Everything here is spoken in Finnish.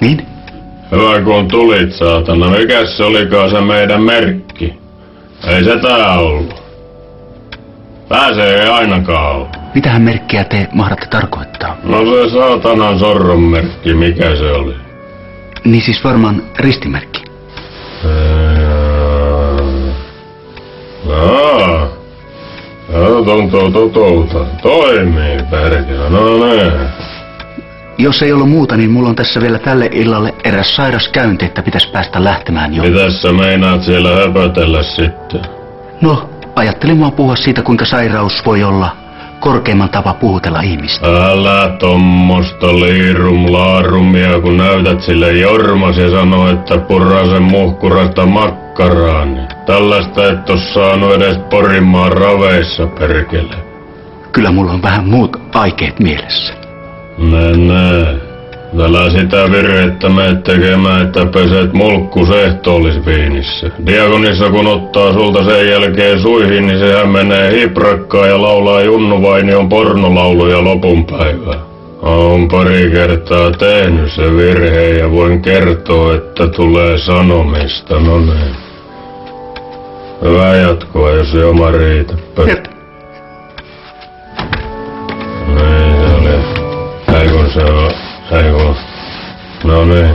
Niin? Hyvä kun tulit, saatana. Mikäs se olikaan se meidän merkki? Ei se tää ollut. Pääsee ei ainakaan ollut. Mitähän merkkiä te mahdatte tarkoittaa? No se saatanan sorron merkki, mikä se oli? Niin siis varmaan ristimerkki. Tuntuu tutulta. Toimii, perkele. No niin. Jos ei ollut muuta, niin mulla on tässä vielä tälle illalle eräs sairas käynti, että pitäisi päästä lähtemään jo. Mitäs sä meinaat siellä höpötellä sitten? No, ajattelin vaan puhua siitä, kuinka sairaus voi olla korkeimman tapa puhutella ihmistä. Älä tommosta liirum-laarumia, kun näytät sille Jormas ja sanoo, että purrasen muhkurasta makkaraa, niin tällaista et oo saanut edes Porinmaan raveissa, perkele. Kyllä mulla on vähän muut aikeet mielessä. Nää. Älä sitä virhettä mene tekemään, että peset mulkkus ehtoollisviinissä. Diakonissa kun ottaa sulta sen jälkeen suihin, niin sehän menee hiprakkaan ja laulaa Junnu Vainion pornolauluja lopun päivää. Oon pari kertaa tehnyt se virheen ja voin kertoa, että tulee sanomista. No niin. Hyvää jatkoa, jos se oma riitä. Niin se oli. Ei kun. No niin.